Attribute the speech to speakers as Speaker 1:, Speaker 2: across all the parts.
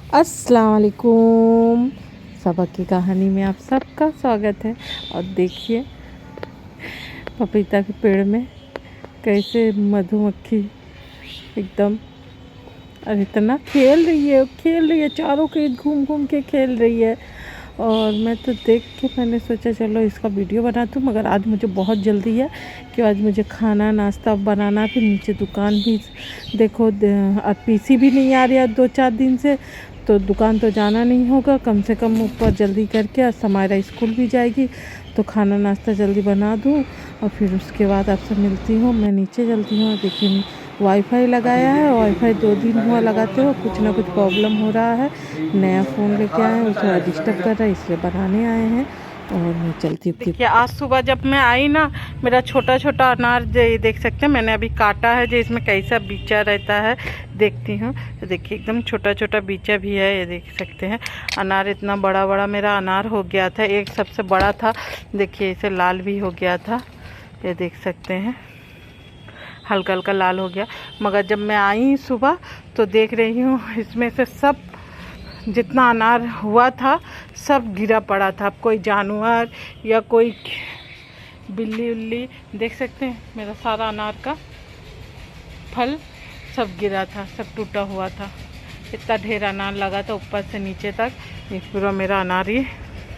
Speaker 1: अस्सलाम वालेकुम। सबक की कहानी में आप सबका स्वागत है। और देखिए पपीता के पेड़ में कैसे मधुमक्खी एकदम और इतना खेल रही है, चारों के घूम घूम के खेल रही है। और मैं तो देख के मैंने सोचा चलो इसका वीडियो बना दूँ, मगर आज मुझे बहुत जल्दी है कि आज मुझे खाना नाश्ता बनाना, फिर नीचे दुकान भी देखो और पीसी भी नहीं आ रही है 2-4 दिन से, तो दुकान तो जाना नहीं होगा। कम से कम ऊपर जल्दी करके, आज समायरा स्कूल भी जाएगी तो खाना नाश्ता जल्दी बना दूँ और फिर उसके बाद आपसे मिलती हूँ। मैं नीचे चलती हूँ। देखिए वाईफाई लगाया है, वाईफाई 2 दिन हुआ लगाते हो, कुछ ना कुछ प्रॉब्लम हो रहा है। नया फ़ोन लेके आए हैं, वो थोड़ा डिस्टर्ब कर रहा है, इसलिए बनाने आए हैं। और मैं चलती थी। देखिए आज सुबह जब मैं आई ना, मेरा छोटा छोटा अनार जो ये देख सकते हैं मैंने अभी काटा है, जो इसमें कैसा बीचा रहता है देखती हूँ। तो देखिए एकदम छोटा छोटा बीचा भी है, ये देख सकते हैं। अनार इतना बड़ा बड़ा मेरा अनार हो गया था, एक सबसे बड़ा था, देखिए इसे लाल भी हो गया था, ये देख सकते हैं हल्का हल्का लाल हो गया। मगर जब मैं आई सुबह तो देख रही हूँ इसमें से सब जितना अनार हुआ था सब गिरा पड़ा था। कोई जानवर या कोई बिल्ली उल्ली, देख सकते हैं मेरा सारा अनार का फल सब गिरा था, सब टूटा हुआ था। इतना ढेर अनार लगा था ऊपर से नीचे तक, ये पूरा मेरा अनार ही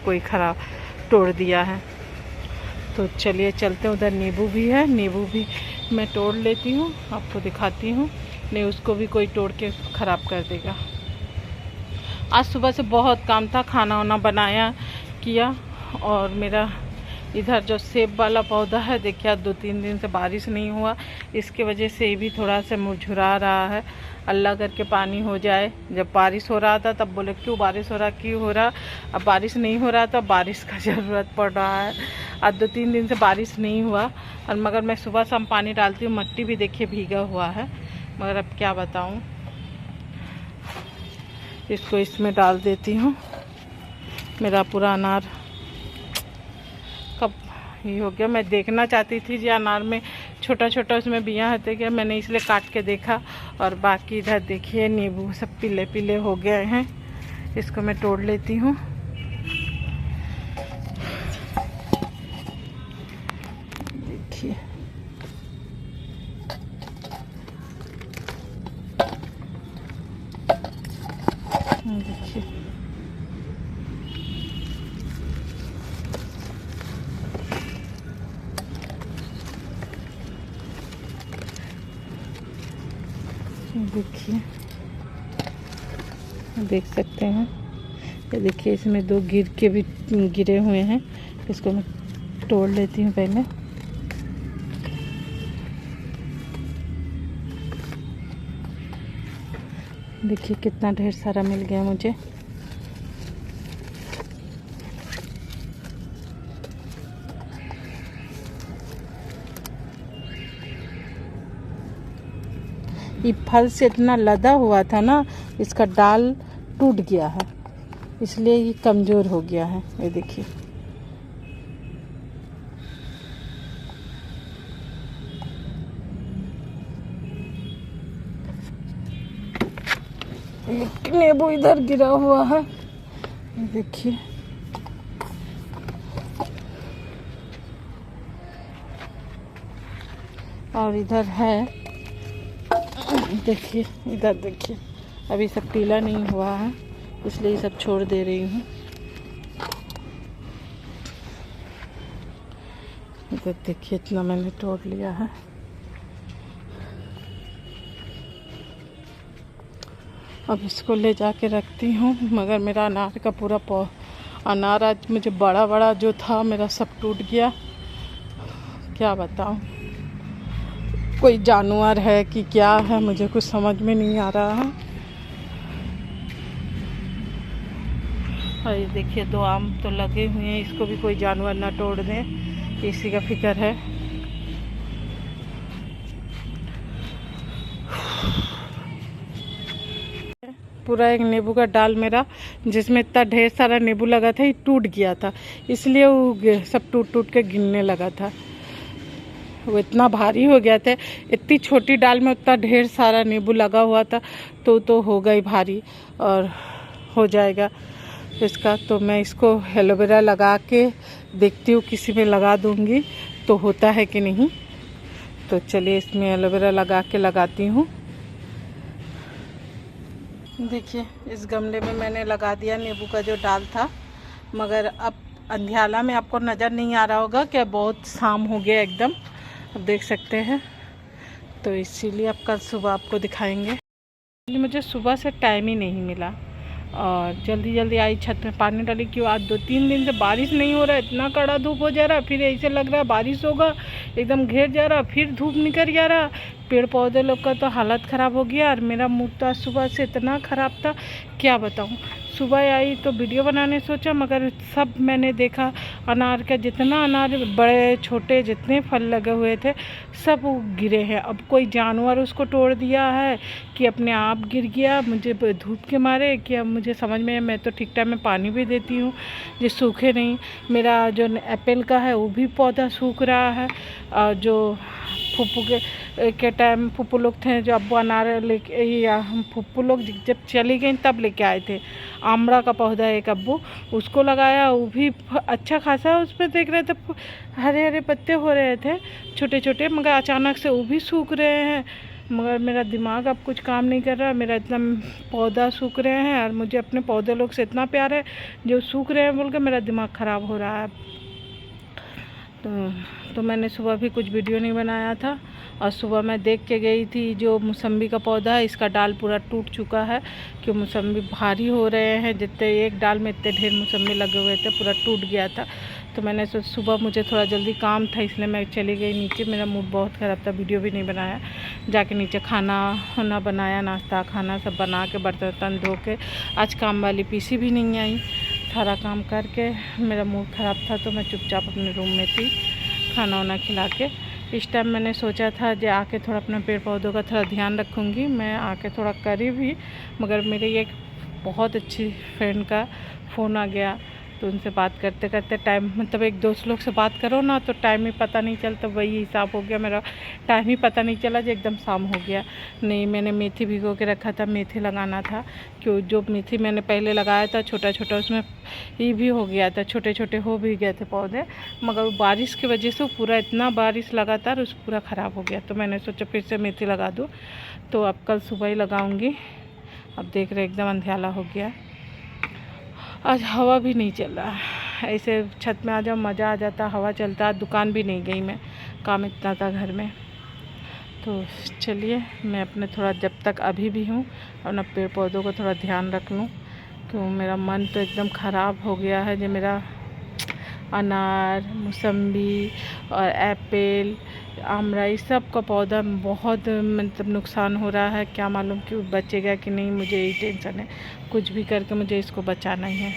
Speaker 1: कोई खराब तोड़ दिया है। तो चलिए चलते हैं, उधर नींबू भी है, नींबू भी मैं तोड़ लेती हूँ, आपको दिखाती हूँ, नहीं उसको भी कोई तोड़ के ख़राब कर देगा। आज सुबह से बहुत काम था, खाना वाना बनाया किया। और मेरा इधर जो सेब वाला पौधा है देखिए, आज 2-3 दिन से बारिश नहीं हुआ, इसके वजह से ये भी थोड़ा सा मुरझुरा रहा है। अल्लाह करके पानी हो जाए। जब बारिश हो रहा था तब बोले क्यों बारिश हो रहा, क्यों हो रहा, अब बारिश नहीं हो रहा तो बारिश का ज़रूरत पड़ रहा है। आज 2-3 दिन से बारिश नहीं हुआ, और मगर मैं सुबह शाम पानी डालती हूँ। मट्टी भी देखिए भीगा हुआ है, मगर अब क्या बताऊँ, इसको इसमें डाल देती हूँ। मेरा पूरा अनार कब ये हो गया। मैं देखना चाहती थी जी अनार में छोटा छोटा उसमें बियाँ होते क्या, मैंने इसलिए काट के देखा। और बाकी इधर देखिए नींबू सब पीले पीले हो गए हैं, इसको मैं तोड़ लेती हूँ। देखिए देखिए देखिए देख सकते हैं, ये देखिए इसमें 2 गिर के भी गिरे हुए हैं, इसको मैं तोड़ लेती हूँ पहले। देखिए कितना ढेर सारा मिल गया मुझे। ये फल से इतना लदा हुआ था ना, इसका डाल टूट गया है, इसलिए ये कमज़ोर हो गया है। ये देखिए नींबू इधर गिरा हुआ है, देखिए और इधर है, देखिए इधर देखिए अभी सब पीला नहीं हुआ है, इसलिए सब छोड़ दे रही हूँ। इधर देखिए इतना मैंने तोड़ लिया है। अब इसको ले जाके रखती हूँ, मगर मेरा अनार का पूरा अनार आज मुझे बड़ा बड़ा जो था मेरा सब टूट गया। क्या बताऊँ, कोई जानवर है कि क्या है मुझे कुछ समझ में नहीं आ रहा है। और ये देखिए 2 आम तो लगे हुए हैं, इसको भी कोई जानवर ना तोड़ दे, इसी का फिक्र है। पूरा एक नींबू का डाल मेरा, जिसमें इतना ढेर सारा नींबू लगा था, ये टूट गया था, इसलिए वो सब टूट टूट के गिरने लगा था। वो इतना भारी हो गया था, इतनी छोटी डाल में उतना ढेर सारा नींबू लगा हुआ था, तो हो गई भारी। और हो जाएगा इसका। तो मैं इसको एलोवेरा लगा के देखती हूँ, किसी में लगा दूँगी तो होता है कि नहीं। तो चलिए इसमें एलोवेरा लगा के लगाती हूँ। देखिए इस गमले में मैंने लगा दिया नींबू का जो डाल था, मगर अब अंधियाला में आपको नज़र नहीं आ रहा होगा क्या, बहुत शाम हो गया एकदम, अब देख सकते हैं। तो इसीलिए अब कल सुबह आपको दिखाएंगे। मुझे सुबह से टाइम ही नहीं मिला और जल्दी जल्दी आई, छत में पानी डाली। क्यों आज 2-3 दिन से बारिश नहीं हो रहा है, इतना कड़ा धूप हो जा रहा है, फिर ऐसे लग रहा है बारिश होगा, एकदम घेर जा रहा, फिर धूप निकल जा रहा। पेड़ पौधे लोग का तो हालत ख़राब हो गया और मेरा मूड तो आज सुबह से इतना ख़राब था क्या बताऊँ। सुबह आई तो वीडियो बनाने सोचा, मगर सब मैंने देखा अनार का, जितना अनार बड़े छोटे जितने फल लगे हुए थे सब गिरे हैं। अब कोई जानवर उसको तोड़ दिया है कि अपने आप गिर गया मुझे धूप के मारे, कि अब मुझे समझ में, मैं तो ठीक टाइम में पानी भी देती हूँ जो सूखे नहीं। मेरा जो एप्पल का है वो भी पौधा सूख रहा है। और जो फूफू के टाइम फूफू लोग थे जो अब्बू अनार लेके, या हम फूफू लोग जब चली गई तब लेके आए थे, आमड़ा का पौधा एक अब्बू उसको लगाया, वो भी अच्छा खासा उस पर देख रहे थे हरे हरे पत्ते हो रहे थे छोटे छोटे, मगर अचानक से वो भी सूख रहे हैं। मगर मेरा दिमाग अब कुछ काम नहीं कर रहा, मेरा इतना पौधा सूख रहे हैं और मुझे अपने पौधे लोग से इतना प्यार है, जो सूख रहे हैं बोल के मेरा दिमाग ख़राब हो रहा है। तो मैंने सुबह भी कुछ वीडियो नहीं बनाया था और सुबह मैं देख के गई थी जो मौसम्बी का पौधा है, इसका डाल पूरा टूट चुका है, क्यों मौसम्बी भारी हो रहे हैं, जितने एक डाल में इतने ढेर मौसम्बी लगे हुए थे, पूरा टूट गया था। तो मैंने सुबह मुझे थोड़ा जल्दी काम था इसलिए मैं चली गई नीचे, मेरा मूड बहुत ख़राब था, वीडियो भी नहीं बनाया। जाके नीचे खाना वाना बनाया, नाश्ता खाना सब बना के बर्तन धो के, आज काम वाली पीसी भी नहीं आई, सारा काम करके मेरा मूड ख़राब था तो मैं चुपचाप अपने रूम में थी खाना वाना खिला के। इस टाइम मैंने सोचा था जो आके थोड़ा अपने पेड़ पौधों का थोड़ा ध्यान रखूँगी, मैं आके थोड़ा करी भी, मगर मेरी एक बहुत अच्छी फ्रेंड का फ़ोन आ गया, तो उनसे बात करते करते टाइम, मतलब एक दोस्त लोग से बात करो ना तो टाइम ही पता नहीं चलता, वही हिसाब हो गया मेरा, टाइम ही पता नहीं चला जो एकदम शाम हो गया। नहीं, मैंने मेथी भिगो के रखा था, मेथी लगाना था, क्यों जो मेथी मैंने पहले लगाया था छोटा छोटा, उसमें ये भी हो गया था, छोटे छोटे हो भी गए थे पौधे, मगर बारिश की वजह से पूरा इतना बारिश लगातार उस पूरा ख़राब हो गया। तो मैंने सोचा फिर से मेथी लगा दूँ, तो अब कल सुबह ही लगाऊँगी। अब देख रहे एकदम अंधियाला हो गया, आज हवा भी नहीं चल रहा, ऐसे छत में आ जाओ मज़ा आ जाता, हवा चलता। दुकान भी नहीं गई मैं, काम इतना था घर में। तो चलिए मैं अपने थोड़ा जब तक अभी भी हूँ अपना पेड़ पौधों को थोड़ा ध्यान रख लूँ, क्यों मेरा मन तो एकदम ख़राब हो गया है। जो मेरा अनार, मौसम्बी और एप्पल, आमरा, इस सब का पौधा बहुत मतलब नुकसान हो रहा है, क्या मालूम कि बचेगा कि नहीं, मुझे यही टेंशन है। कुछ भी करके मुझे इसको बचाना ही है,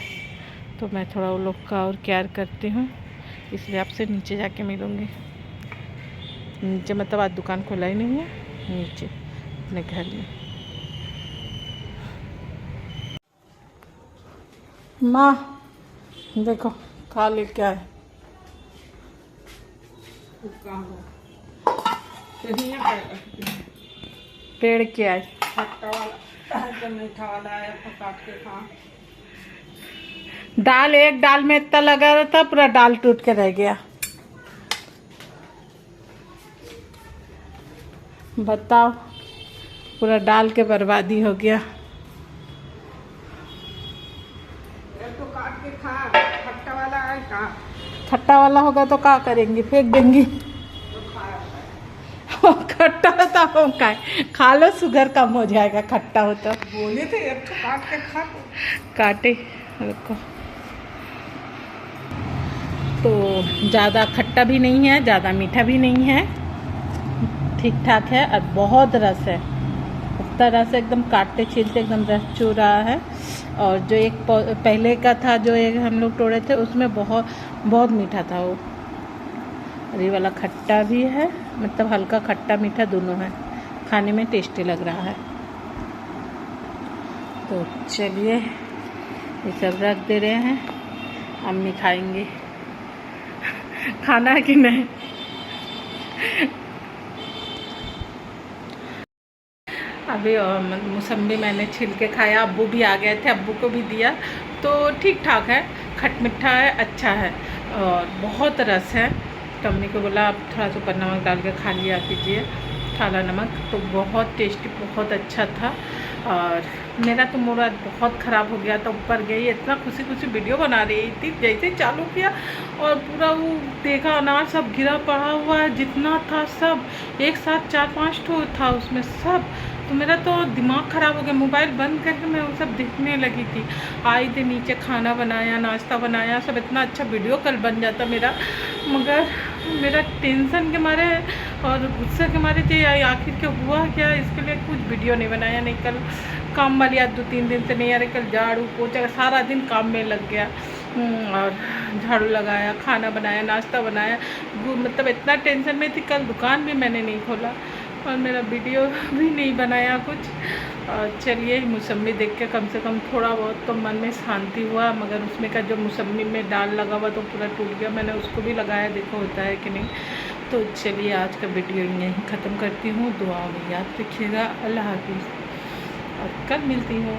Speaker 1: तो मैं थोड़ा वो लोग का और केयर करती हूँ, इसलिए आपसे नीचे जाके मिलूँगी। नीचे मतलब आज दुकान खुला ही नहीं है, नीचे अपने घर में। माँ देखो खा ले क्या है, पेड़ क्या है,
Speaker 2: खट्टा वाला मीठा वाला है, काट के खा।
Speaker 1: डाल एक डाल में इतना लगा रहा था, पूरा डाल टूट के रह गया। बताओ, पूरा डाल के बर्बादी हो गया।
Speaker 2: तो काट के खा, खट्टा वाला है का।
Speaker 1: खट्टा वाला होगा तो क्या करेंगी, फेंक देंगी। खट्टा होता हो का खा लो, शुगर कम हो जाएगा खट्टा होता।
Speaker 2: बोले थे एक तो काट के खा।
Speaker 1: काटे रुको, तो ज़्यादा खट्टा भी नहीं है, ज़्यादा मीठा भी नहीं है, ठीक ठाक है और बहुत रस है, इतना रस एकदम काटते छीलते एकदम रस चू रहा है। और जो एक पहले का था जो एक हम लोग तोड़े थे उसमें बहुत बहुत मीठा था वो, और ये वाला खट्टा भी है, मतलब हल्का खट्टा मीठा दोनों है, खाने में टेस्टी लग रहा है। तो चलिए ये सब रख दे रहे हैं, अम्मी खाएंगे। खाना है कि नहीं? अब भी मौसम्बी मैंने छिल के खाया, अब्बू भी आ गए थे, अब्बू को भी दिया। तो ठीक ठाक है, खट मिठा है, अच्छा है और बहुत रस है। तो मम्मी को बोला आप थोड़ा सा ऊपर नमक डाल के खा लिया कीजिए, काला नमक। तो बहुत टेस्टी, बहुत अच्छा था। और मेरा तो मूड आज बहुत ख़राब हो गया था। ऊपर गई, इतना खुशी खुशी वीडियो बना रही थी, जैसे ही चालू किया और पूरा वो देखा अनार सब गिरा पड़ा हुआ है, जितना था सब एक साथ 4-5 ठो था उसमें सब। तो मेरा तो दिमाग ख़राब हो गया, मोबाइल बंद करके मैं वो सब देखने लगी थी। आई थी नीचे, खाना बनाया, नाश्ता बनाया, सब इतना अच्छा वीडियो कल बन जाता मेरा, मगर मेरा टेंशन के मारे और गुस्से के मारे जो आखिर के हुआ क्या, इसके लिए कुछ वीडियो नहीं बनाया। नहीं कल काम वाली आज 2-3 दिन से नहीं आ रही, कल झाड़ू पोछा सारा दिन काम में लग गया। और झाड़ू लगाया, खाना बनाया, नाश्ता बनाया, मतलब इतना टेंशन में थी। कल दुकान भी मैंने नहीं खोला और मेरा वीडियो भी नहीं बनाया कुछ। और चलिए, मौसम्बी देख के कम से कम थोड़ा बहुत तो मन में शांति हुआ। मगर उसमें का जो मौसम्बी में डाल लगा हुआ तो पूरा टूट गया। मैंने उसको भी लगाया, देखो होता है कि नहीं। तो चलिए, आज का वीडियो यहीं ख़त्म करती हूँ। दुआ में याद रखिएगा। अल्लाह हाफिज़ और कल मिलती हूँ।